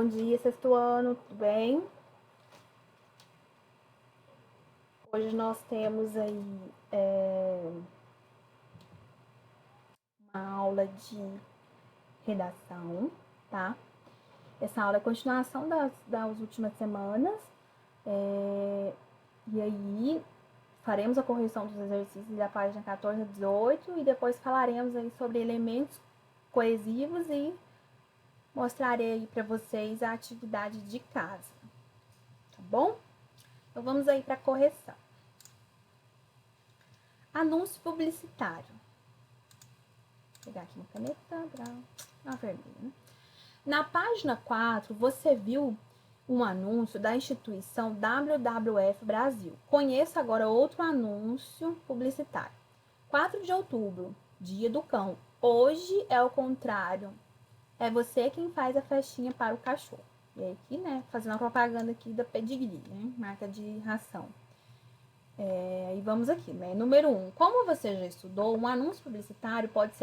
Bom dia, sexto ano, tudo bem? Hoje nós temos aí uma aula de redação, tá? Essa aula é continuação das últimas semanas. E aí faremos a correção dos exercícios da página 14 a 18 e depois falaremos aí sobre elementos coesivos e mostrarei aí para vocês a atividade de casa, tá bom? Então vamos aí para a correção. Anúncio publicitário. Vou pegar aqui uma caneta uma vermelha, né? Na página 4, você viu um anúncio da instituição WWF Brasil. Conheça agora outro anúncio publicitário. 4 de outubro, Dia do Cão. Hoje é o contrário. É você quem faz a festinha para o cachorro. E aqui, né, fazendo a propaganda aqui da Pedigree, né, marca de ração. E vamos aqui, né? Número 1. Como você já estudou, um anúncio publicitário pode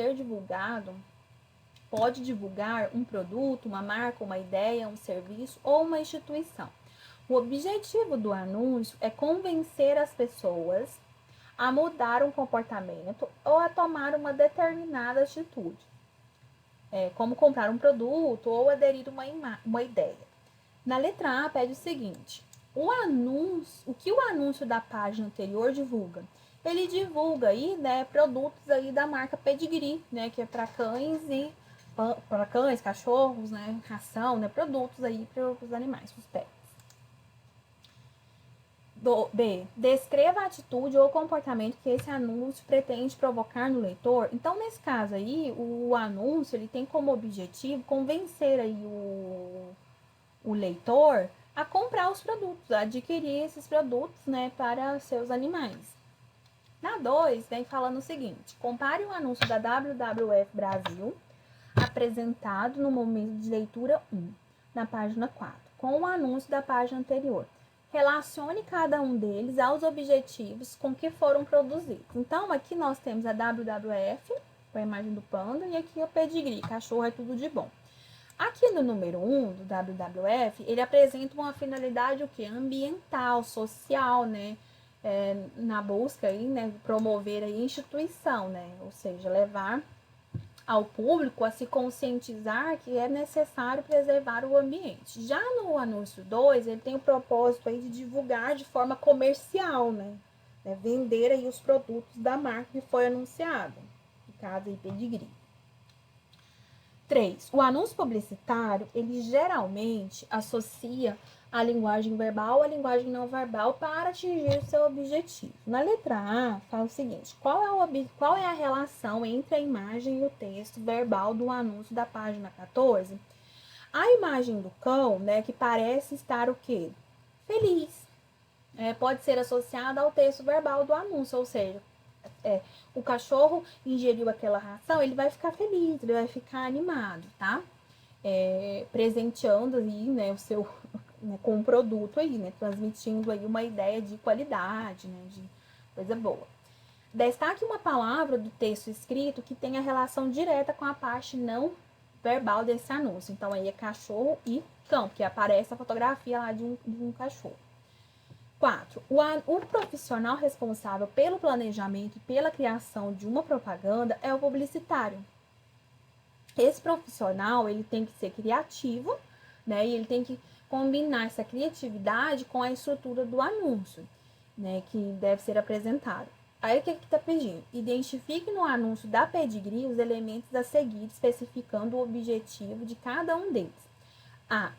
divulgar um produto, uma marca, uma ideia, um serviço ou uma instituição. O objetivo do anúncio é convencer as pessoas a mudar um comportamento ou a tomar uma determinada atitude, como comprar um produto ou aderir uma ideia. Na letra A, pede o seguinte: o que o anúncio da página anterior divulga? Ele divulga aí, né, produtos aí da marca Pedigree, né, que é para cães, cachorros, né, ração, né, produtos aí para os animais, os pets. B. Descreva a atitude ou comportamento que esse anúncio pretende provocar no leitor. Então, nesse caso aí, o anúncio ele tem como objetivo convencer aí o leitor a comprar os produtos, a adquirir esses produtos, né, para seus animais. Na 2, vem falando o seguinte: compare o anúncio da WWF Brasil, apresentado no momento de leitura 1, na página 4, com o anúncio da página anterior. Relacione cada um deles aos objetivos com que foram produzidos. Então, aqui nós temos a WWF, com a imagem do panda, e aqui o Pedigree, cachorro é tudo de bom. Aqui no número 1 do WWF, ele apresenta uma finalidade o quê? Ambiental, social, né? Na busca aí, né, promover a instituição, né? Ou seja, levar ao público a se conscientizar que é necessário preservar o ambiente. Já no anúncio 2, ele tem o propósito aí de divulgar de forma comercial, né? Vender aí os produtos da marca que foi anunciado, no caso aí Pedigree. 3. O anúncio publicitário, ele geralmente associa a linguagem verbal à linguagem não verbal para atingir o seu objetivo. Na letra A, fala o seguinte: qual é a relação entre a imagem e o texto verbal do anúncio da página 14? A imagem do cão, né, que parece estar o quê? Feliz. Pode ser associada ao texto verbal do anúncio, ou seja, o cachorro ingeriu aquela ração, ele vai ficar feliz, ele vai ficar animado, tá? Presenteando aí, né, o seu, né, com um produto aí, né, transmitindo aí uma ideia de qualidade, né, de coisa boa. Destaque uma palavra do texto escrito que tenha relação direta com a parte não verbal desse anúncio. Então, aí é cachorro e cão, porque aparece a fotografia lá de um cachorro. 4. O profissional responsável pelo planejamento e pela criação de uma propaganda é o publicitário. Esse profissional, ele tem que ser criativo, né? E ele tem que combinar essa criatividade com a estrutura do anúncio, né? Que deve ser apresentado. Aí, o que está pedindo? Identifique no anúncio da Pedigree os elementos a seguir, especificando o objetivo de cada um deles.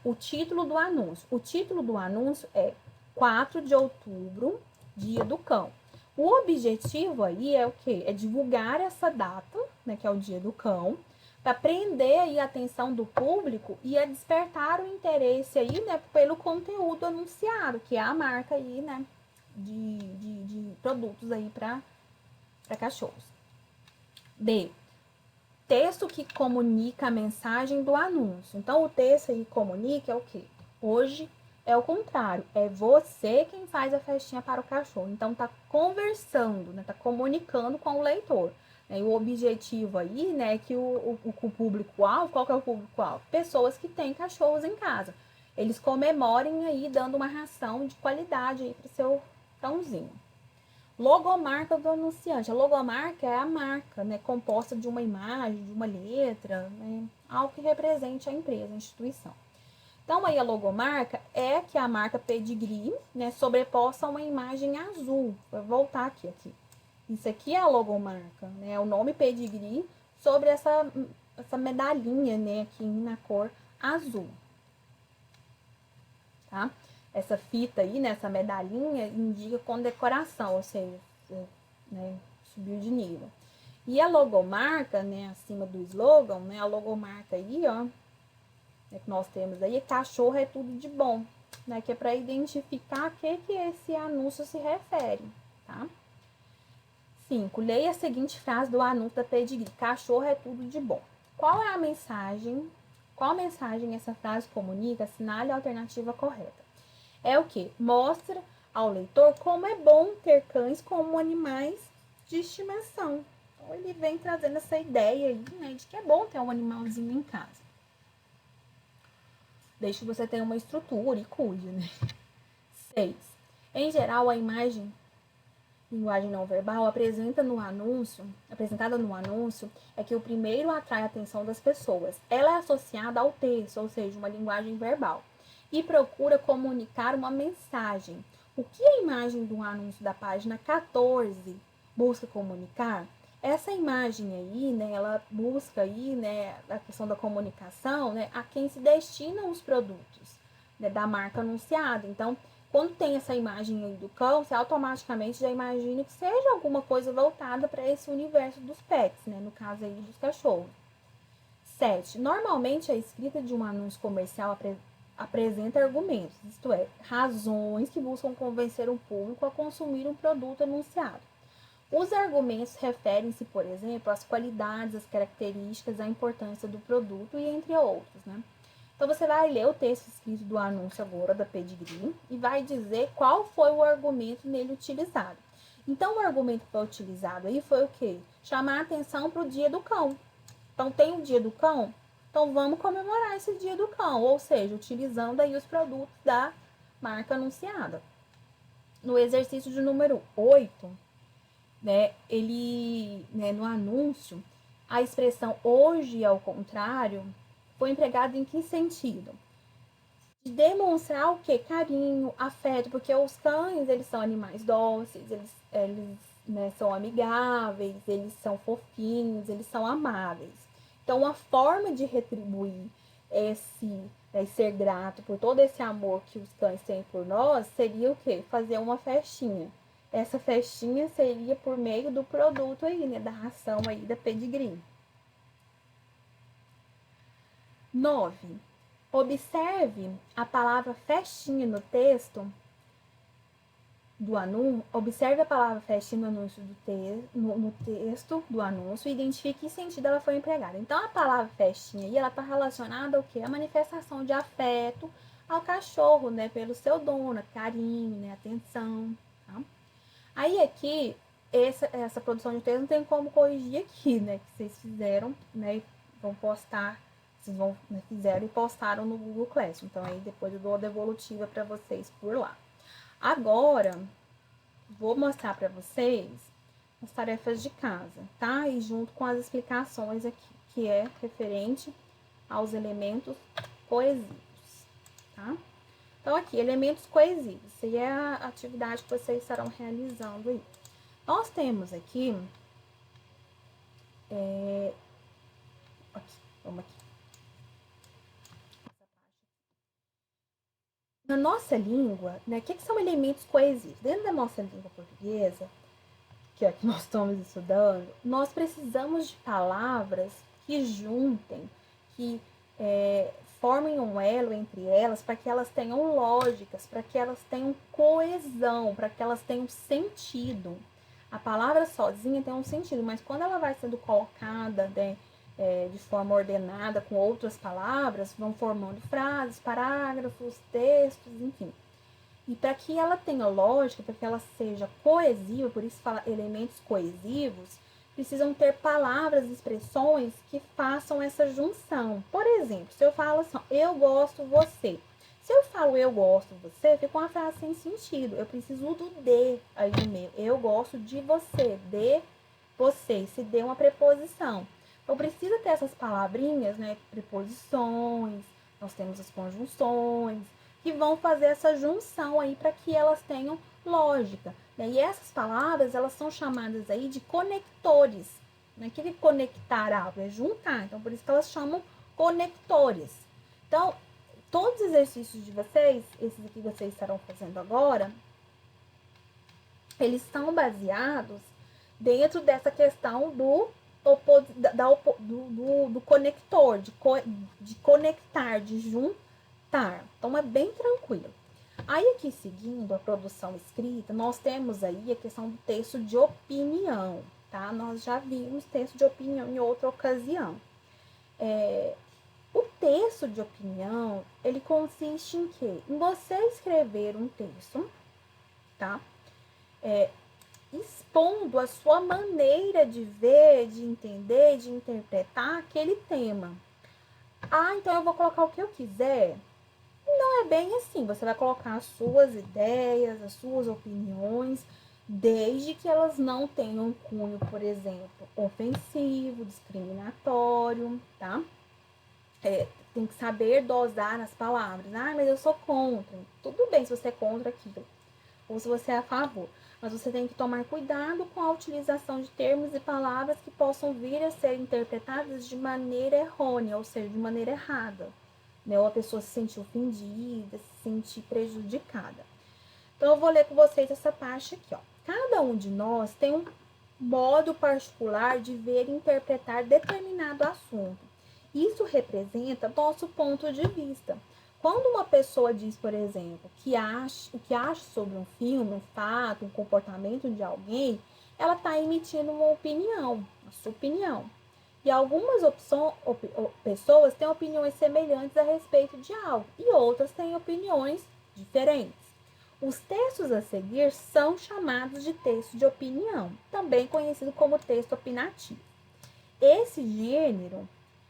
O título do anúncio. O título do anúncio é 4 de outubro, Dia do Cão. O objetivo aí é o quê? É divulgar essa data, né, que é o Dia do Cão, para prender aí a atenção do público e a despertar o interesse aí, né, pelo conteúdo anunciado, que é a marca aí, né, de produtos aí para cachorros. B. Texto que comunica a mensagem do anúncio. Então, o texto aí comunica é o quê? Hoje é o contrário, é você quem faz a festinha para o cachorro. Então, tá conversando, né? Tá comunicando com o leitor. E o objetivo aí, né, é que o público-alvo, qual que é o público-alvo? Pessoas que têm cachorros em casa. Eles comemorem aí, dando uma ração de qualidade aí para o seu cãozinho. Logomarca do anunciante. A logomarca é a marca, né, composta de uma imagem, de uma letra, né, algo que represente a empresa, a instituição. Então, aí a logomarca é que a marca Pedigree, né, sobreposta a uma imagem azul. Vou voltar aqui. Isso aqui é a logomarca, né, o nome Pedigree sobre essa medalhinha, né, aqui na cor azul. Tá? Essa fita aí, né, essa medalhinha, indica condecoração, ou seja, né, subiu de nível. E a logomarca, né, acima do slogan, né, a logomarca aí, ó, né, que nós temos aí, cachorro é tudo de bom, né, que é para identificar a que esse anúncio se refere, tá? 5. Leia a seguinte frase do anúncio da Pedigree: cachorro é tudo de bom. Qual é a mensagem? Qual mensagem essa frase comunica? Assinale a alternativa correta. É o que? Mostra ao leitor como é bom ter cães como animais de estimação. Então, ele vem trazendo essa ideia aí, né, de que é bom ter um animalzinho em casa. Desde que você tenha uma estrutura e cuide, né? 6. Em geral, a linguagem não verbal apresentada no anúncio, é que o primeiro atrai a atenção das pessoas. Ela é associada ao texto, ou seja, uma linguagem verbal, e procura comunicar uma mensagem. O que a imagem do anúncio da página 14 busca comunicar? Essa imagem aí, né, ela busca aí, né, a questão da comunicação, né, a quem se destinam os produtos, né, da marca anunciada. Então, quando tem essa imagem aí do cão, você automaticamente já imagina que seja alguma coisa voltada para esse universo dos pets, né, no caso aí dos cachorros. 7. Normalmente a escrita de um anúncio comercial apresenta argumentos, isto é, razões que buscam convencer um público a consumir um produto anunciado. Os argumentos referem-se, por exemplo, às qualidades, às características, à importância do produto e entre outros, né? Então, você vai ler o texto escrito do anúncio agora da Pedigree e vai dizer qual foi o argumento nele utilizado. Então, o argumento que foi utilizado aí foi o quê? Chamar a atenção para o dia do cão. Então, tem o dia do cão? Então, vamos comemorar esse dia do cão, ou seja, utilizando aí os produtos da marca anunciada. No exercício de número 8, né, no anúncio, a expressão hoje ao contrário foi empregada em que sentido? De demonstrar o que? Carinho, afeto, porque os cães, eles são animais dóceis, eles né, são amigáveis, eles são fofinhos, eles são amáveis. Então, uma forma de retribuir ser grato por todo esse amor que os cães têm por nós seria o quê? Fazer uma festinha. Essa festinha seria por meio do produto aí, né? Da ração aí da Pedigree. 9. Observe a palavra festinha no texto do anúncio. Observe a palavra festinha no anúncio no texto do anúncio e identifique que sentido ela foi empregada. Então, a palavra festinha aí, ela está relacionada ao quê? A manifestação de afeto ao cachorro, né? Pelo seu dono, carinho, né? Atenção, tá? Aí aqui, essa produção de texto não tem como corrigir aqui, né? Que vocês fizeram, né? Vão postar, vocês fizeram e postaram no Google Classroom. Então, aí depois eu dou a devolutiva para vocês por lá. Agora, vou mostrar para vocês as tarefas de casa, tá? E junto com as explicações aqui, que é referente aos elementos coesivos, tá? Então, aqui, elementos coesivos. Isso aí é a atividade que vocês estarão realizando aí. Nós temos aqui... vamos aqui. Na nossa língua, né, o que são elementos coesivos? Dentro da nossa língua portuguesa, que é a que nós estamos estudando, nós precisamos de palavras que juntem, que formem um elo entre elas, para que elas tenham lógicas, para que elas tenham coesão, para que elas tenham sentido. A palavra sozinha tem um sentido, mas quando ela vai sendo colocada, né, de forma ordenada com outras palavras, vão formando frases, parágrafos, textos, enfim. E para que ela tenha lógica, para que ela seja coesiva, por isso fala elementos coesivos, precisam ter palavras e expressões que façam essa junção. Por exemplo, se eu falo assim, eu gosto você. Se eu falo eu gosto de você, fica uma frase sem sentido. Eu preciso do de aí no meio. Eu gosto de você, de você. Se dê uma preposição. Então, precisa ter essas palavrinhas, né? Preposições, nós temos as conjunções, que vão fazer essa junção aí para que elas tenham lógica. Né? E essas palavras, elas são chamadas aí de conectores. Não é que conectar algo, é juntar. Então, por isso que elas chamam conectores. Então, todos os exercícios de vocês, esses aqui que vocês estarão fazendo agora, eles são baseados dentro dessa questão do conector, de conectar, de juntar. Então, é bem tranquilo. Aí, aqui, seguindo a produção escrita, nós temos aí a questão do texto de opinião, tá? Nós já vimos texto de opinião em outra ocasião. O texto de opinião, ele consiste em quê? Em você escrever um texto, tá? Expondo a sua maneira de ver, de entender, de interpretar aquele tema. Ah, então eu vou colocar o que eu quiser? Não é bem assim. Você vai colocar as suas ideias, as suas opiniões, desde que elas não tenham um cunho, por exemplo, ofensivo, discriminatório, tá? Tem que saber dosar as palavras. Ah, mas eu sou contra. Tudo bem se você é contra aquilo, ou se você é a favor. Mas você tem que tomar cuidado com a utilização de termos e palavras que possam vir a ser interpretadas de maneira errônea, ou seja, de maneira errada. Né? Ou a pessoa se sentir ofendida, se sentir prejudicada. Então, eu vou ler com vocês essa parte aqui, ó. Cada um de nós tem um modo particular de ver e interpretar determinado assunto. Isso representa nosso ponto de vista. Quando uma pessoa diz, por exemplo, o que acha sobre um filme, um fato, um comportamento de alguém, ela está emitindo uma opinião, a sua opinião. E algumas pessoas têm opiniões semelhantes a respeito de algo, e outras têm opiniões diferentes. Os textos a seguir são chamados de texto de opinião, também conhecido como texto opinativo. Esse gênero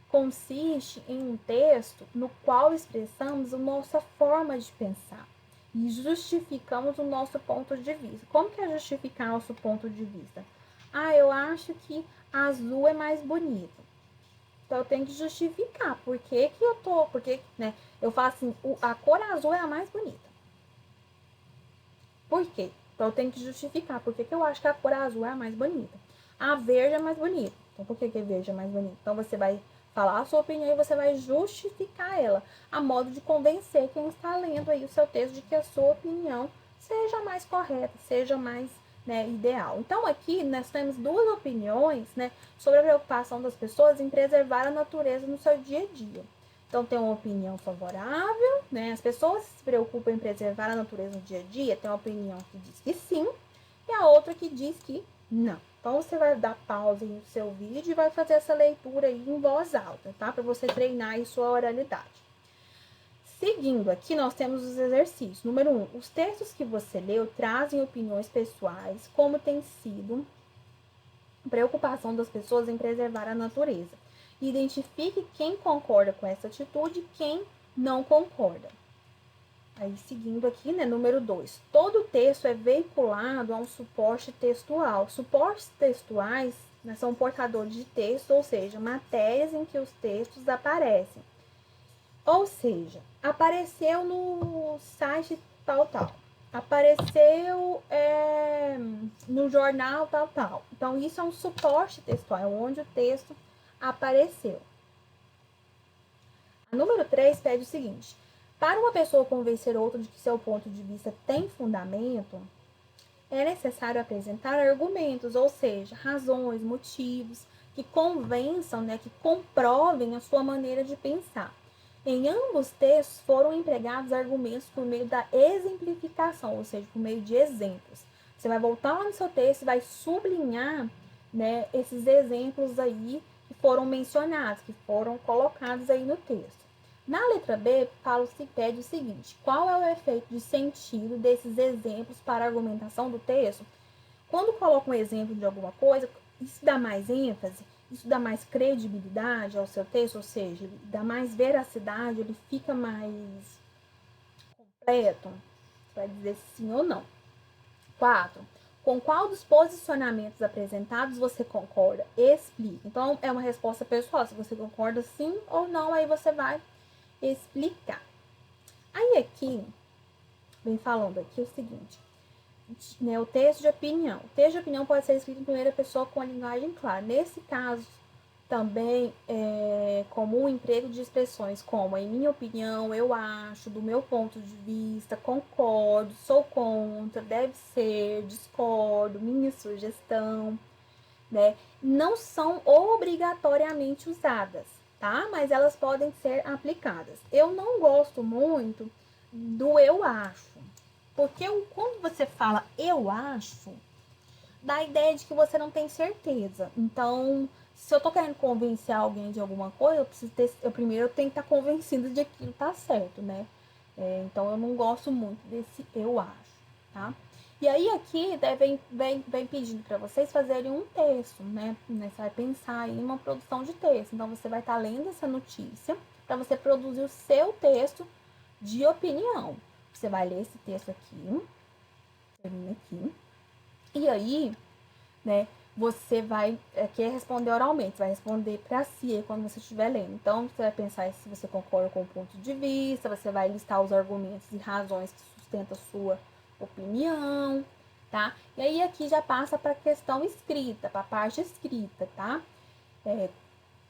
consiste em um texto no qual expressamos a nossa forma de pensar e justificamos o nosso ponto de vista. Como que é justificar nosso ponto de vista? Ah, eu acho que azul é mais bonito. Então eu tenho que justificar porque eu falo assim, a cor azul é a mais bonita. Por quê? Então eu tenho que justificar porque eu acho que a cor azul é a mais bonita. A verde é mais bonita. Então por que a verde é mais bonita? Então você vai falar a sua opinião e você vai justificar ela, a modo de convencer quem está lendo aí o seu texto de que a sua opinião seja mais correta, seja mais, né, ideal. Então aqui nós temos duas opiniões, né, sobre a preocupação das pessoas em preservar a natureza no seu dia a dia. Então tem uma opinião favorável, né, as pessoas se preocupam em preservar a natureza no dia a dia, tem uma opinião que diz que sim e a outra que diz que não. Então, você vai dar pausa no seu vídeo e vai fazer essa leitura aí em voz alta, tá? Para você treinar aí sua oralidade. Seguindo aqui, nós temos os exercícios. Número 1. Os textos que você leu trazem opiniões pessoais, como tem sido a preocupação das pessoas em preservar a natureza. Identifique quem concorda com essa atitude e quem não concorda. Aí, seguindo aqui, né, número 2. Todo texto é veiculado a um suporte textual. Suportes textuais, né, são portadores de texto, ou seja, matérias em que os textos aparecem. Ou seja, apareceu no site tal. Apareceu no jornal tal. Então, isso é um suporte textual, é onde o texto apareceu. A número 3 pede o seguinte: para uma pessoa convencer outra de que seu ponto de vista tem fundamento, é necessário apresentar argumentos, ou seja, razões, motivos que convençam, né, que comprovem a sua maneira de pensar. Em ambos textos foram empregados argumentos por meio da exemplificação, ou seja, por meio de exemplos. Você vai voltar lá no seu texto e vai sublinhar, né, esses exemplos aí que foram mencionados, que foram colocados aí no texto. Na letra B, se pede o seguinte: qual é o efeito de sentido desses exemplos para a argumentação do texto? Quando coloca um exemplo de alguma coisa, isso dá mais ênfase, isso dá mais credibilidade ao seu texto, ou seja, ele dá mais veracidade, ele fica mais completo, para dizer sim ou não. 4. Com qual dos posicionamentos apresentados você concorda? Explique. Então, é uma resposta pessoal. Se você concorda sim ou não, aí você vai explicar. Aí aqui, vem falando aqui o seguinte, né, o texto de opinião. O texto de opinião pode ser escrito em primeira pessoa com a linguagem clara. Nesse caso, também é comum o emprego de expressões como, em minha opinião, eu acho, do meu ponto de vista, concordo, sou contra, deve ser, discordo, minha sugestão, né? Não são obrigatoriamente usadas, tá? Mas elas podem ser aplicadas. Eu não gosto muito do eu acho, porque quando você fala eu acho, dá a ideia de que você não tem certeza. Então, se eu tô querendo convencer alguém de alguma coisa, eu primeiro tenho que estar convencido de que aquilo tá certo, né? Então, eu não gosto muito desse eu acho, tá? E aí, aqui, vem pedindo para vocês fazerem um texto, né? Você vai pensar em uma produção de texto. Então, você vai estar lendo essa notícia para você produzir o seu texto de opinião. Você vai ler esse texto aqui, termina aqui, e aí, né, você vai quer responder oralmente, vai responder para si quando você estiver lendo. Então, você vai pensar se você concorda com o ponto de vista, você vai listar os argumentos e razões que sustentam a sua opinião, tá? E aí aqui já passa para a questão escrita, para a parte escrita, tá?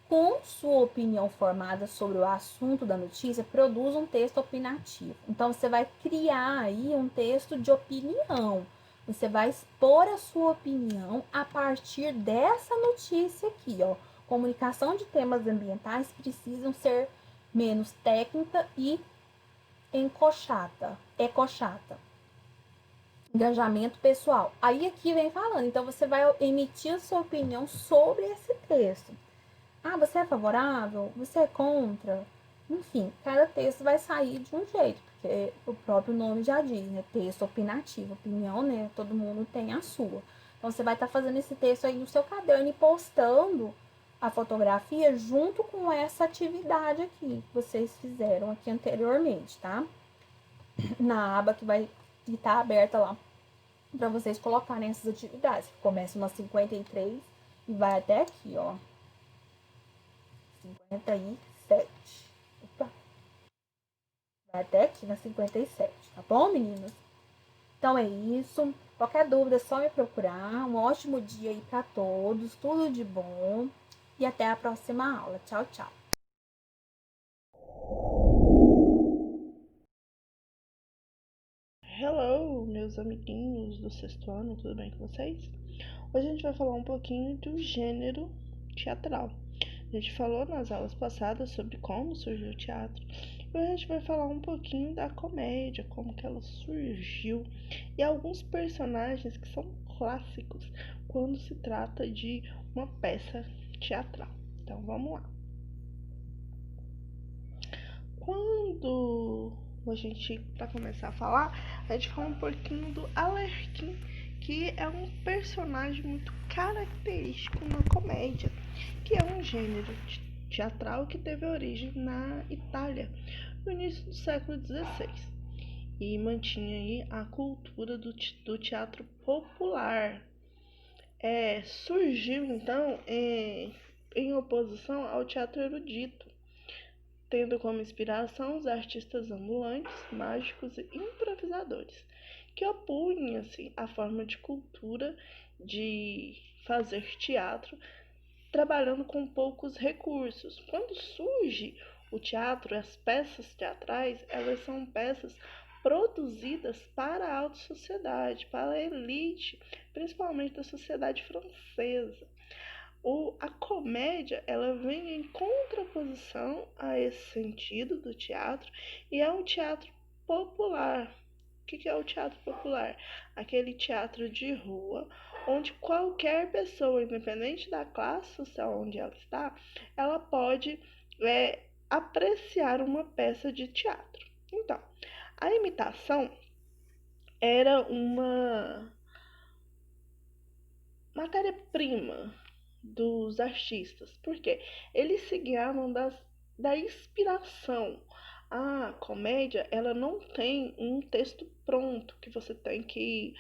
Com sua opinião formada sobre o assunto da notícia, produz um texto opinativo. Então, você vai criar aí um texto de opinião. Você vai expor a sua opinião a partir dessa notícia aqui, ó. Comunicação de temas ambientais precisam ser menos técnica e ecochata. Engajamento pessoal. Aí aqui vem falando. Então, você vai emitir a sua opinião sobre esse texto. Ah, você é favorável? Você é contra? Enfim, cada texto vai sair de um jeito, porque o próprio nome já diz, né? Texto opinativo, opinião, né? Todo mundo tem a sua. Então, você vai estar fazendo esse texto aí no seu caderno e postando a fotografia junto com essa atividade aqui que vocês fizeram aqui anteriormente, tá? Na aba que vai estar aberta lá para vocês colocarem essas atividades. Começa umas 53 e vai até aqui, ó. 57. Opa, vai até aqui na 57, tá bom, meninos? Então é isso. Qualquer dúvida é só me procurar. Um ótimo dia aí para todos. Tudo de bom. E até a próxima aula. Tchau, tchau. Hello, meus amiguinhos do sexto ano, tudo bem com vocês? Hoje a gente vai falar um pouquinho do gênero teatral. A gente falou nas aulas passadas sobre como surgiu o teatro. E hoje a gente vai falar um pouquinho da comédia, como que ela surgiu e alguns personagens que são clássicos quando se trata de uma peça teatral. Então vamos lá. Quando a gente, para começar a falar, a gente fala um pouquinho do Alerquim, que é um personagem muito característico na comédia, que é um gênero teatral que teve origem na Itália, no início do século XVI, e mantinha aí a cultura do teatro popular. Surgiu então em oposição ao teatro erudito, tendo como inspiração os artistas ambulantes, mágicos e improvisadores, que opunham assim, a forma de cultura de fazer teatro, trabalhando com poucos recursos. Quando surge o teatro, as peças teatrais, elas são peças produzidas para a alta sociedade, para a elite, principalmente da sociedade francesa. A comédia, ela vem em contraposição a esse sentido do teatro e é um teatro popular. O que é o teatro popular? Aquele teatro de rua onde qualquer pessoa, independente da classe social onde ela está, ela pode apreciar uma peça de teatro. Então, a imitação era uma matéria-prima dos artistas, porque eles se guiavam da inspiração. A comédia, ela não tem um texto pronto que você tem que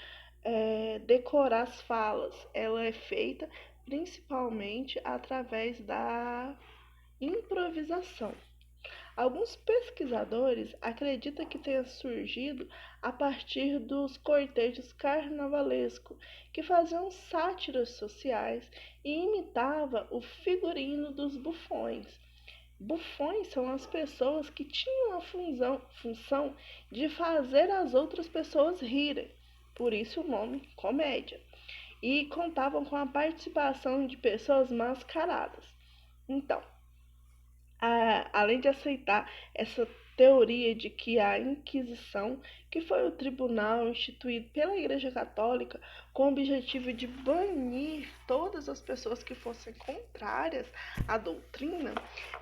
decorar as falas. Ela é feita principalmente através da improvisação. Alguns pesquisadores acreditam que tenha surgido a partir dos cortejos carnavalescos, que faziam sátiras sociais e imitava o figurino dos bufões. Bufões são as pessoas que tinham a função de fazer as outras pessoas rirem, por isso o nome comédia, e contavam com a participação de pessoas mascaradas. Então, além de aceitar essa teoria de que a Inquisição, que foi o tribunal instituído pela Igreja Católica com o objetivo de banir todas as pessoas que fossem contrárias à doutrina,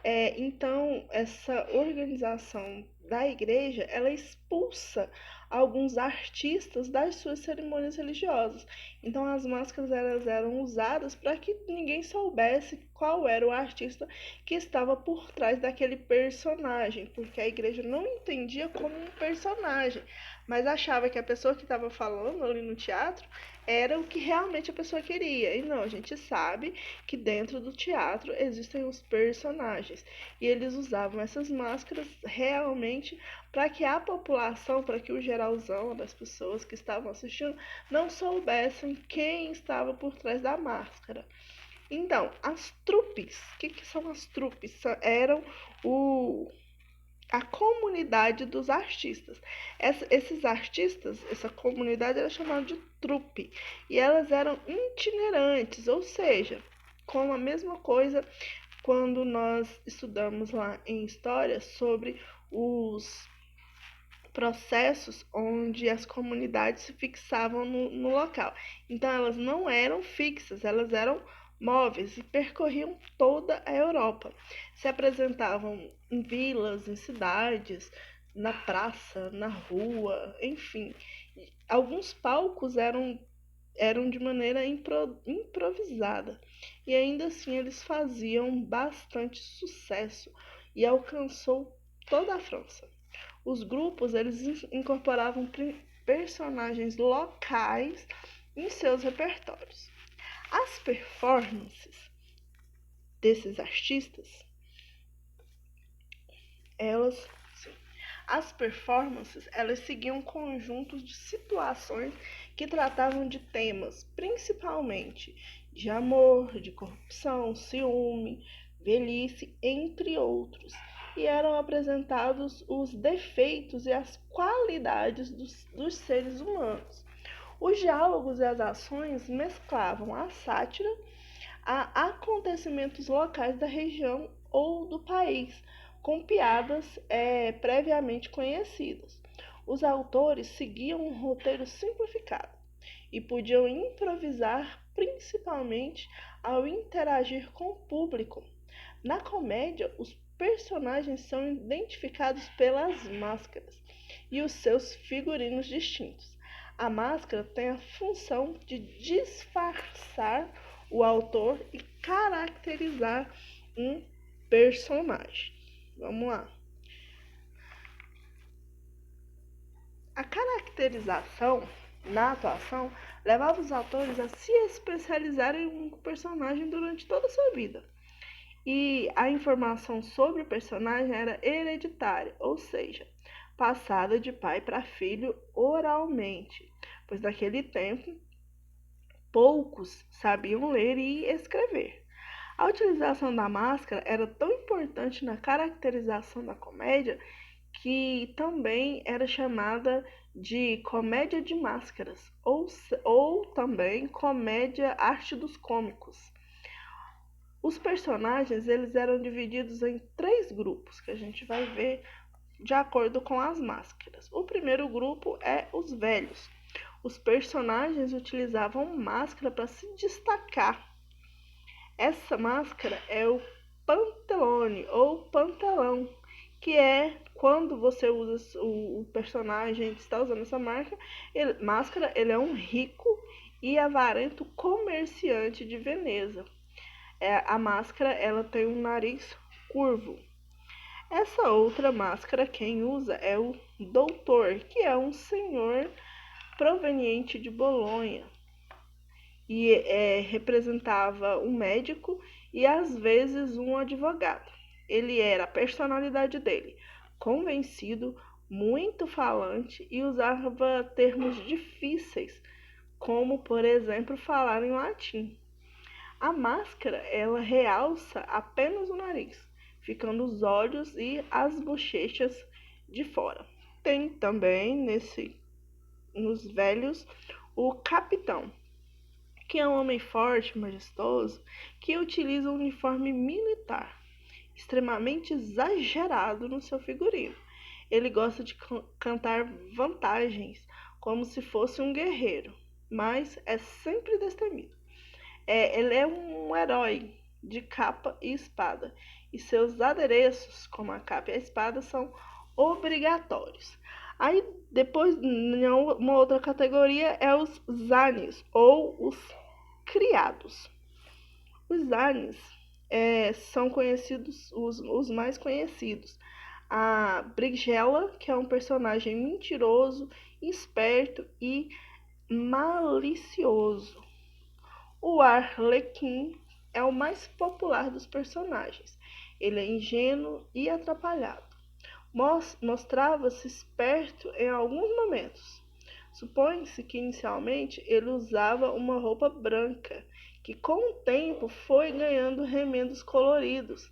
então essa organização da Igreja, ela expulsa alguns artistas das suas cerimônias religiosas. Então as máscaras elas eram usadas para que ninguém soubesse qual era o artista que estava por trás daquele personagem, porque a igreja não entendia como um personagem, mas achava que a pessoa que estava falando ali no teatro era o que realmente a pessoa queria. E não, a gente sabe que dentro do teatro existem os personagens. E eles usavam essas máscaras realmente para que a população, para que o geralzão das pessoas que estavam assistindo não soubessem quem estava por trás da máscara. Então, as trupes, o que são as trupes? Eram a comunidade dos artistas. Esses artistas, essa comunidade era chamada de trupe. E elas eram itinerantes, ou seja, com a mesma coisa quando nós estudamos lá em história sobre os processos onde as comunidades se fixavam no local. Então, elas não eram fixas, elas eram móveis e percorriam toda a Europa. Se apresentavam em vilas, em cidades, na praça, na rua, enfim. Alguns palcos eram de maneira improvisada e ainda assim eles faziam bastante sucesso e alcançou toda a França. Os grupos eles incorporavam personagens locais em seus repertórios. As performances desses artistas, elas seguiam conjuntos de situações que tratavam de temas, principalmente de amor, de corrupção, ciúme, velhice, entre outros. E eram apresentados os defeitos e as qualidades dos seres humanos. Os diálogos e as ações mesclavam a sátira a acontecimentos locais da região ou do país, com piadas previamente conhecidas. Os autores seguiam um roteiro simplificado e podiam improvisar principalmente ao interagir com o público. Na comédia, os personagens são identificados pelas máscaras e os seus figurinos distintos. A máscara tem a função de disfarçar o autor e caracterizar um personagem. Vamos lá. A caracterização na atuação levava os atores a se especializarem em um personagem durante toda a sua vida. E a informação sobre o personagem era hereditária, ou seja, passada de pai para filho oralmente, pois naquele tempo poucos sabiam ler e escrever. A utilização da máscara era tão importante na caracterização da comédia que também era chamada de comédia de máscaras, ou também comédia arte dos cômicos. Os personagens eles eram divididos em 3 grupos, que a gente vai ver de acordo com as máscaras. O primeiro grupo é os velhos. Os personagens utilizavam máscara para se destacar. Essa máscara é o pantalone ou pantalão, que é quando você usa o personagem que está usando essa máscara, ele é um rico e avarento comerciante de Veneza. A máscara ela tem um nariz curvo. Essa outra máscara quem usa é o doutor, que é um senhor proveniente de Bolonha e representava um médico e às vezes um advogado. Ele era a personalidade dele, convencido, muito falante e usava termos difíceis, como por exemplo falar em latim. A máscara ela realça apenas o nariz, ficando os olhos e as bochechas de fora. Tem também nos velhos o capitão, que é um homem forte, majestoso, que utiliza um uniforme militar, extremamente exagerado no seu figurino. Ele gosta de cantar vantagens, como se fosse um guerreiro, mas é sempre destemido. Ele é um herói de capa e espada, e seus adereços, como a capa e a espada, são obrigatórios. Aí depois, uma outra categoria é os zanes, ou os criados. Os zanes são conhecidos, os mais conhecidos. A Brigela, que é um personagem mentiroso, esperto e malicioso. O Arlequim é o mais popular dos personagens. Ele é ingênuo e atrapalhado. Mostrava-se esperto em alguns momentos. Supõe-se que inicialmente ele usava uma roupa branca, que com o tempo foi ganhando remendos coloridos,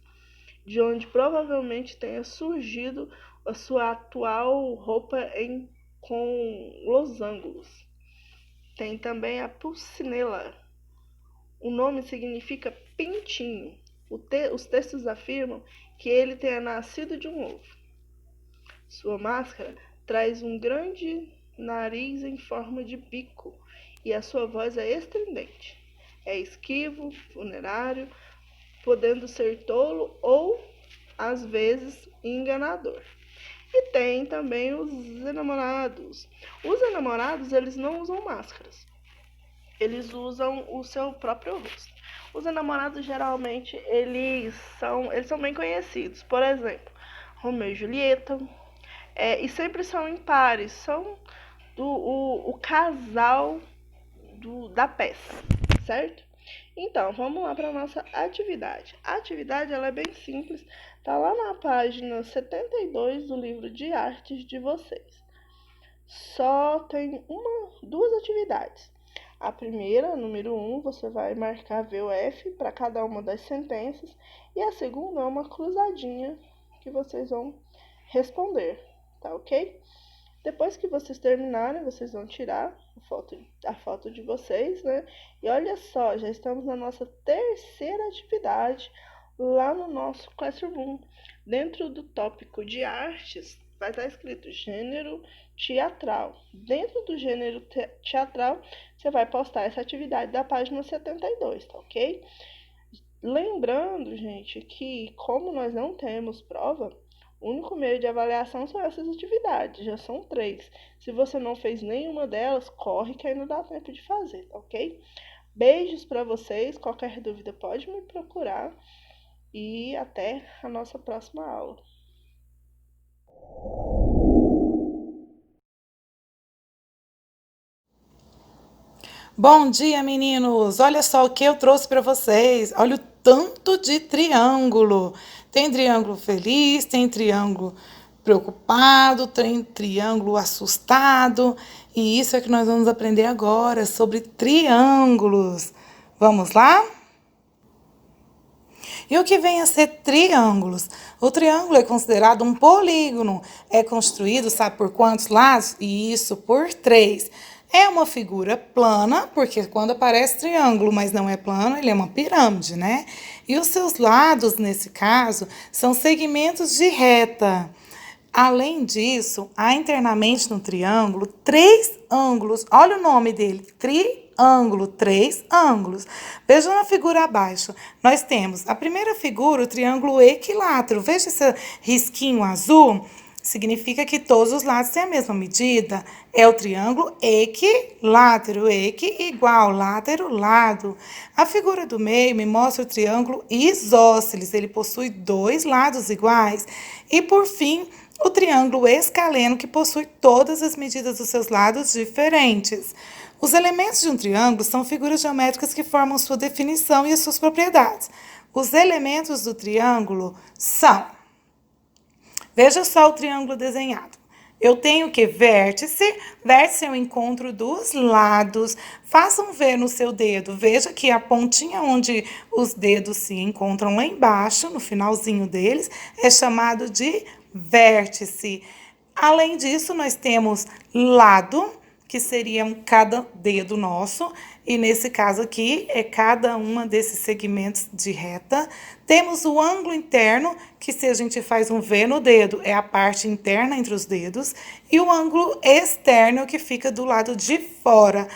de onde provavelmente tenha surgido a sua atual roupa com losangos. Tem também a Pulcinella. O nome significa pintinho. Os textos afirmam que ele tenha nascido de um ovo. Sua máscara traz um grande nariz em forma de bico e a sua voz é estridente. É esquivo, funerário, podendo ser tolo ou, às vezes, enganador. E tem também os enamorados. Os enamorados, eles não usam máscaras. Eles usam o seu próprio rosto. Os enamorados, geralmente, eles são bem conhecidos. Por exemplo, Romeu e Julieta. E sempre são em pares. São o casal da peça, certo? Então, vamos lá para a nossa atividade. A atividade ela é bem simples. Está lá na página 72 do livro de artes de vocês. Só tem duas atividades. A primeira, número 1, você vai marcar V ou F para cada uma das sentenças. E a segunda é uma cruzadinha que vocês vão responder, tá ok? Depois que vocês terminarem, vocês vão tirar a foto de vocês, né? E olha só, já estamos na nossa terceira atividade lá no nosso Classroom. Dentro do tópico de artes, vai estar escrito gênero teatral. Dentro do gênero teatral, você vai postar essa atividade da página 72, tá ok? Lembrando, gente, que como nós não temos prova, o único meio de avaliação são essas atividades, já são 3. Se você não fez nenhuma delas, corre que ainda dá tempo de fazer, tá ok? Beijos para vocês, qualquer dúvida pode me procurar e até a nossa próxima aula. Bom dia, meninos! Olha só o que eu trouxe para vocês. Olha o tanto de triângulo. Tem triângulo feliz, tem triângulo preocupado, tem triângulo assustado. E isso é que nós vamos aprender agora sobre triângulos. Vamos lá? E o que vem a ser triângulos? O triângulo é considerado um polígono. É construído, sabe por quantos lados? Isso, por 3. É uma figura plana, porque quando aparece triângulo, mas não é plano, ele é uma pirâmide, né? E os seus lados, nesse caso, são segmentos de reta. Além disso, há internamente no triângulo 3 ângulos. Olha o nome dele, triângulo, 3 ângulos. Veja na figura abaixo. Nós temos a primeira figura, o triângulo equilátero. Veja esse risquinho azul. significa que todos os lados têm a mesma medida. É o triângulo equilátero, equi igual, látero, lado. A figura do meio me mostra o triângulo isósceles, ele possui 2 lados iguais. E, por fim, o triângulo escaleno, que possui todas as medidas dos seus lados diferentes. Os elementos de um triângulo são figuras geométricas que formam sua definição e as suas propriedades. Os elementos do triângulo são... Veja só o triângulo desenhado. Eu tenho que vértice. Vértice é o encontro dos lados. Façam ver no seu dedo. Veja que a pontinha onde os dedos se encontram lá embaixo, no finalzinho deles, é chamado de vértice. Além disso, nós temos lado, que seriam cada dedo nosso, e nesse caso aqui é cada uma desses segmentos de reta. Temos o ângulo interno, que se a gente faz um V no dedo, é a parte interna entre os dedos, e o ângulo externo, que fica do lado de fora,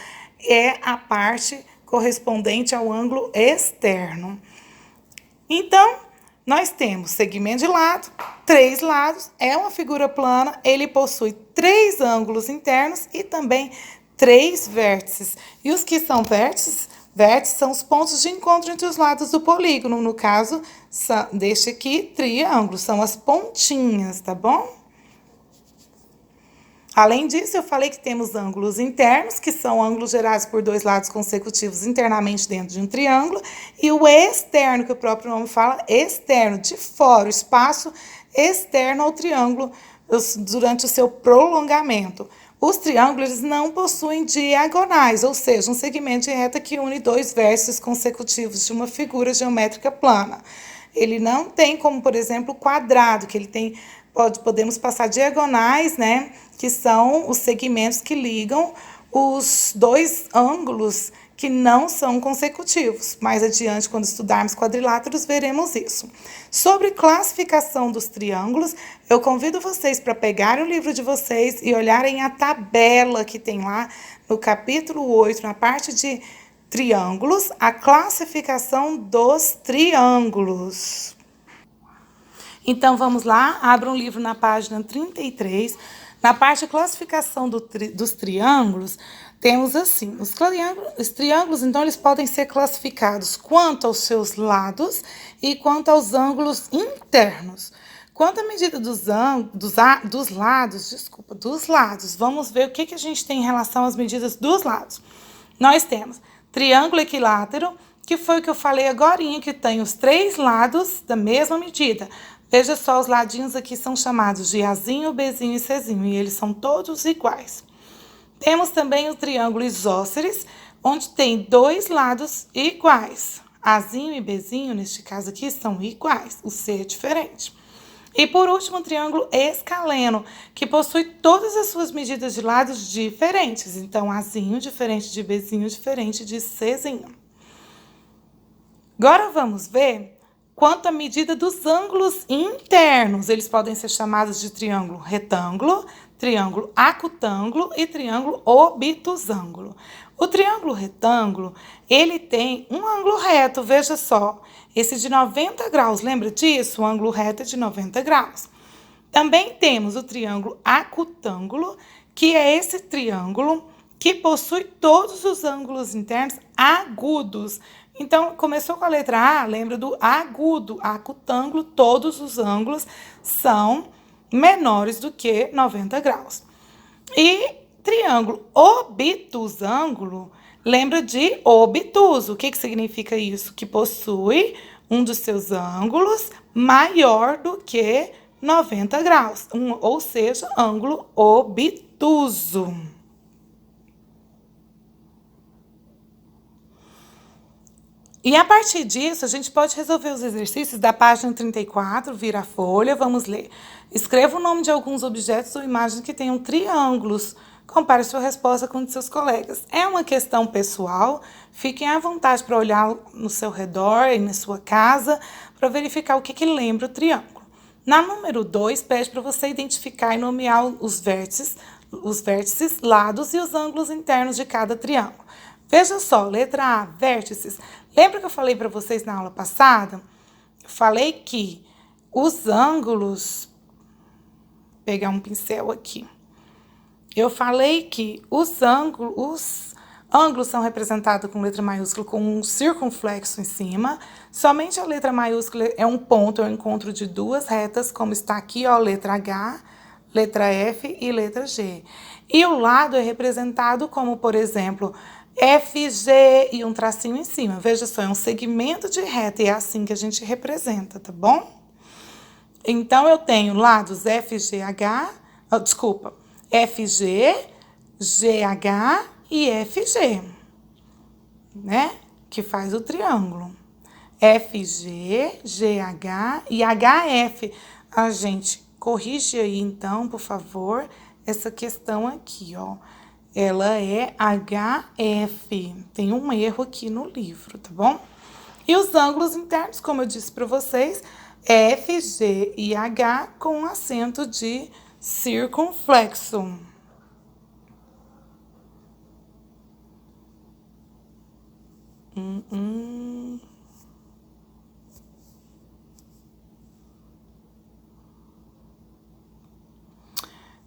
é a parte correspondente ao ângulo externo. Então, nós temos segmento de lado, 3 lados, é uma figura plana, ele possui 3 ângulos internos e também 3 vértices. E os que são vértices? Vértices são os pontos de encontro entre os lados do polígono. No caso, deste aqui, triângulo, são as pontinhas, tá bom? Além disso, eu falei que temos ângulos internos, que são ângulos gerados por 2 lados consecutivos internamente dentro de um triângulo, e o externo, que o próprio nome fala, externo, de fora, o espaço externo ao triângulo durante o seu prolongamento. Os triângulos eles não possuem diagonais, ou seja, um segmento de reta que une 2 vértices consecutivos de uma figura geométrica plana. Ele não tem como, por exemplo, o quadrado, que ele tem... Podemos passar diagonais, né? Que são os segmentos que ligam os 2 ângulos que não são consecutivos. Mais adiante, quando estudarmos quadriláteros, veremos isso. Sobre classificação dos triângulos, eu convido vocês para pegarem o livro de vocês e olharem a tabela que tem lá no capítulo 8, na parte de triângulos, a classificação dos triângulos. Então, vamos lá, abra um livro na página 33. Na parte de classificação dos triângulos, temos assim, os triângulos, então, eles podem ser classificados quanto aos seus lados e quanto aos ângulos internos. Quanto à medida dos lados, vamos ver o que a gente tem em relação às medidas dos lados. Nós temos triângulo equilátero, que foi o que eu falei agorinha, que tem os 3 lados da mesma medida. Veja só, os ladinhos aqui são chamados de Azinho, Bzinho e Czinho, e eles são todos iguais. Temos também o triângulo isósceles, onde tem 2 lados iguais. Azinho e Bzinho, neste caso aqui, são iguais, o C é diferente. E por último, o triângulo escaleno, que possui todas as suas medidas de lados diferentes. Então, Azinho diferente de Bzinho, diferente de Czinho. Agora vamos ver... Quanto à medida dos ângulos internos, eles podem ser chamados de triângulo retângulo, triângulo acutângulo e triângulo obtusângulo. O triângulo retângulo, ele tem um ângulo reto, veja só, esse de 90 graus, lembra disso? O ângulo reto é de 90 graus. Também temos o triângulo acutângulo, que é esse triângulo que possui todos os ângulos internos agudos. Então, começou com a letra A, lembra do agudo, acutângulo, todos os ângulos são menores do que 90 graus. E triângulo obtusângulo, lembra de obtuso. O que significa isso? Que possui um dos seus ângulos maior do que 90 graus, ou seja, ângulo obtuso. E a partir disso, a gente pode resolver os exercícios da página 34, vira a folha, vamos ler. Escreva o nome de alguns objetos ou imagens que tenham triângulos. Compare sua resposta com a de seus colegas. É uma questão pessoal, fiquem à vontade para olhar no seu redor e na sua casa, para verificar o que lembra o triângulo. Na número 2, pede para você identificar e nomear os vértices, lados e os ângulos internos de cada triângulo. Veja só, letra A, vértices. Lembra que eu falei para vocês na aula passada? Eu falei que os ângulos pegar um pincel aqui. Eu falei que os ângulos são representados com letra maiúscula com um circunflexo em cima. Somente a letra maiúscula é um ponto, é o encontro de duas retas, como está aqui, ó, letra H, letra F e letra G. E o lado é representado como, por exemplo, FG e um tracinho em cima. Veja só, é um segmento de reta e é assim que a gente representa, tá bom? Então, eu tenho lados FGH, FG, GH e FG, né? Que faz o triângulo. FG, GH e HF. A gente corrige aí, então, por favor, essa questão aqui, ó. Ela é HF. Tem um erro aqui no livro, tá bom? E os ângulos internos, como eu disse para vocês, F, G e H com acento de circunflexo.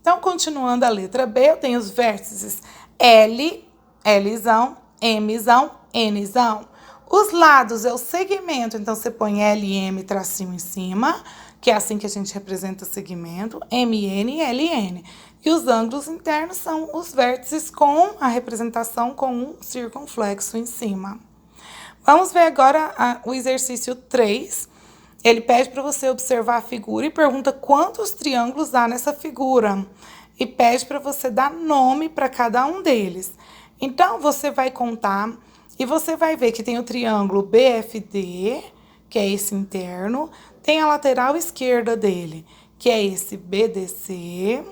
Então, continuando a letra B, eu tenho os vértices L, Lzão, Mzão, Nzão. Os lados é o segmento, então você põe LM tracinho em cima, que é assim que a gente representa o segmento, MN e LN. E os ângulos internos são os vértices com a representação com um circunflexo em cima. Vamos ver agora o exercício 3. Ele pede para você observar a figura e pergunta quantos triângulos há nessa figura. E pede para você dar nome para cada um deles. Então, você vai contar e você vai ver que tem o triângulo BFD, que é esse interno. Tem a lateral esquerda dele, que é esse BDC.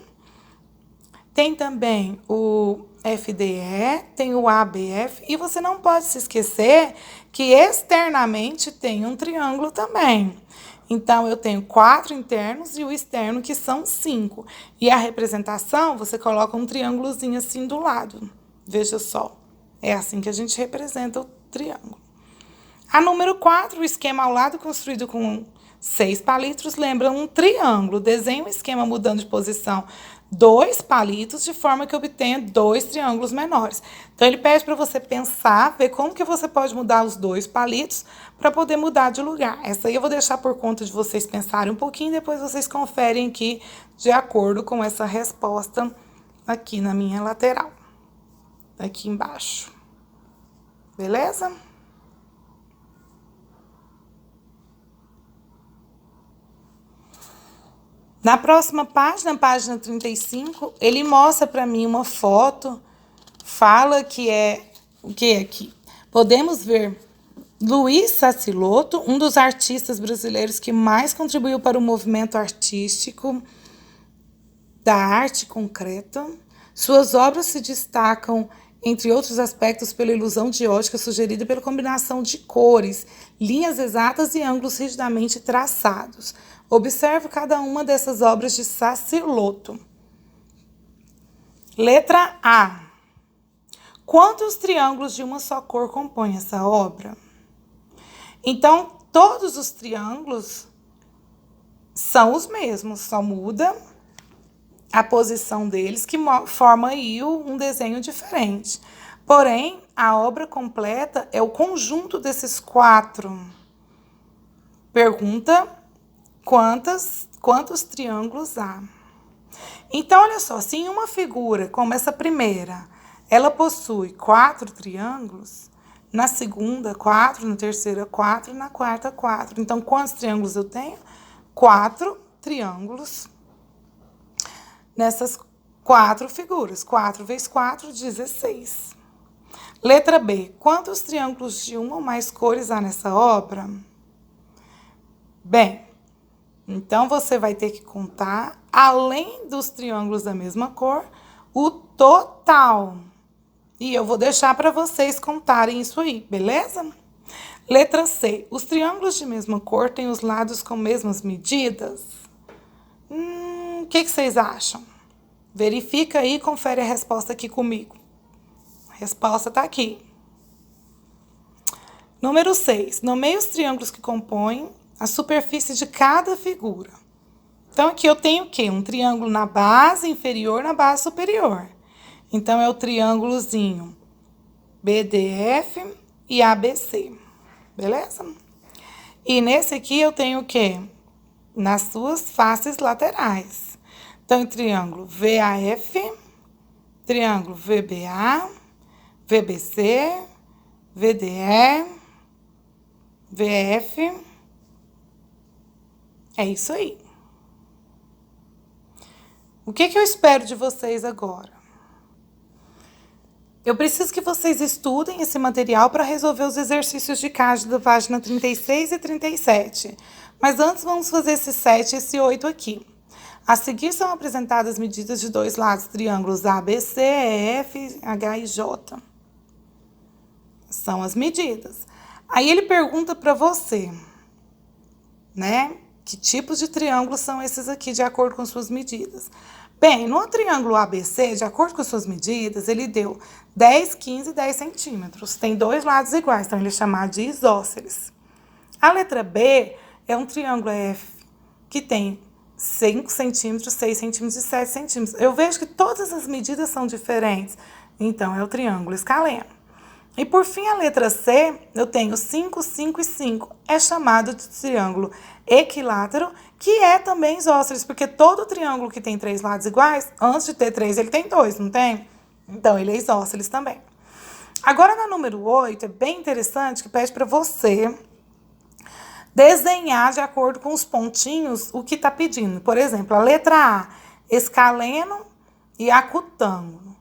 Tem também o FDE, tem o ABF. E você não pode se esquecer que externamente tem um triângulo também. Então, eu tenho 4 internos e o externo, que são 5. E a representação, você coloca um triângulozinho assim do lado. Veja só. É assim que a gente representa o triângulo. A número 4, o esquema ao lado construído com 6 palitos, lembra um triângulo. Desenhe um esquema mudando de posição 2 palitos, de forma que obtenha 2 triângulos menores. Então, ele pede para você pensar, ver como que você pode mudar os 2 palitos para poder mudar de lugar. Essa aí eu vou deixar por conta de vocês pensarem um pouquinho, depois vocês conferem aqui de acordo com essa resposta aqui na minha lateral. Aqui embaixo. Beleza? Na próxima página, página 35, ele mostra para mim uma foto, fala que é o que é aqui? Podemos ver Luiz Sassilotto, um dos artistas brasileiros que mais contribuiu para o movimento artístico da arte concreta. Suas obras se destacam, entre outros aspectos, pela ilusão de ótica sugerida pela combinação de cores, linhas exatas e ângulos rigidamente traçados. Observe cada uma dessas obras de Sassilotto. Letra A. Quantos triângulos de uma só cor compõem essa obra? Então, todos os triângulos são os mesmos, só muda a posição deles, que forma aí um desenho diferente. Porém, a obra completa é o conjunto desses 4. Pergunta quantos triângulos há. Então, olha só, se em uma figura como essa primeira, ela possui 4 triângulos, na segunda, 4, na terceira, 4, na quarta, 4. Então, quantos triângulos eu tenho? 4 triângulos nessas 4 figuras. 4 vezes 4, 16. Letra B. Quantos triângulos de uma ou mais cores há nessa obra? Bem, então você vai ter que contar, além dos triângulos da mesma cor, o total. E eu vou deixar para vocês contarem isso aí, beleza? Letra C. Os triângulos de mesma cor têm os lados com mesmas medidas? O que vocês acham? Verifica aí e confere a resposta aqui comigo. A resposta está aqui. Número 6. Nomeie os triângulos que compõem a superfície de cada figura. Então, aqui eu tenho o quê? Um triângulo na base inferior, na base superior. Então, é o triângulozinho BDF e ABC. Beleza? E nesse aqui eu tenho o quê? Nas suas faces laterais. Então, triângulo VAF, triângulo VBA, VBC, VDE, VF. É isso aí. O que eu espero de vocês agora? Eu preciso que vocês estudem esse material para resolver os exercícios de CAGED da página 36 e 37. Mas antes vamos fazer esse 7 e esse 8 aqui. A seguir são apresentadas medidas de dois lados triângulos ABC, EF, H e J. São as medidas. Aí ele pergunta para você, né? Que tipos de triângulos são esses aqui de acordo com suas medidas? Bem, no triângulo ABC, de acordo com suas medidas, ele deu 10, 15 e 10 centímetros. Tem dois lados iguais, então ele é chamado de isósceles. A letra B é um triângulo F que tem 5 centímetros, 6 centímetros e 7 centímetros. Eu vejo que todas as medidas são diferentes, então é o triângulo escaleno. E por fim, a letra C, eu tenho 5, 5 e 5. É chamado de triângulo equilátero, que é também isósceles, porque todo triângulo que tem 3 lados iguais, antes de ter 3, ele tem 2, não tem? Então, ele é isósceles também. Agora, na número 8, é bem interessante que pede para você desenhar de acordo com os pontinhos o que está pedindo. Por exemplo, a letra A, escaleno e acutângulo.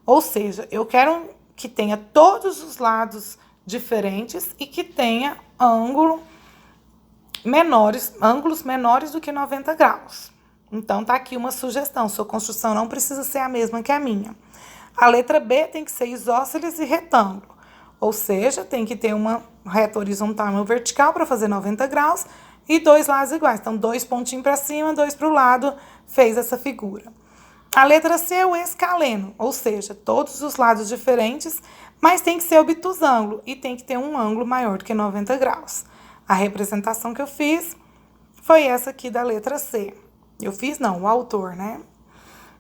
Ou seja, eu quero que tenha todos os lados diferentes e que tenha ângulos menores do que 90 graus. Então, tá aqui uma sugestão. Sua construção não precisa ser a mesma que a minha. A letra B tem que ser isósceles e retângulo. Ou seja, tem que ter uma reta horizontal e uma vertical para fazer 90 graus e dois lados iguais. Então, 2 pontinhos para cima, 2 para o lado, fez essa figura. A letra C é o escaleno, ou seja, todos os lados diferentes, mas tem que ser obtusângulo e tem que ter um ângulo maior do que 90 graus. A representação que eu fiz foi essa aqui da letra C. Eu fiz não, o autor, né?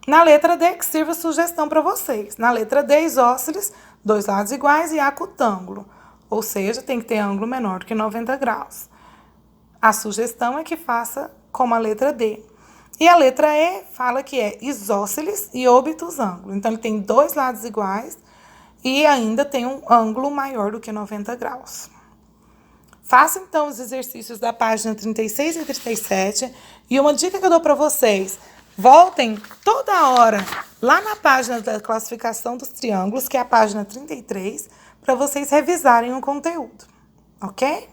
Na letra D, que sirva sugestão para vocês. Na letra D, isósceles, dois lados iguais e acutângulo, ou seja, tem que ter ângulo menor do que 90 graus. A sugestão é que faça como a letra D. E a letra E fala que é isósceles e obtusângulo. Então, ele tem dois lados iguais e ainda tem um ângulo maior do que 90 graus. Faça, então, os exercícios da página 36 e 37. E uma dica que eu dou para vocês, voltem toda hora lá na página da classificação dos triângulos, que é a página 33, para vocês revisarem o conteúdo, ok?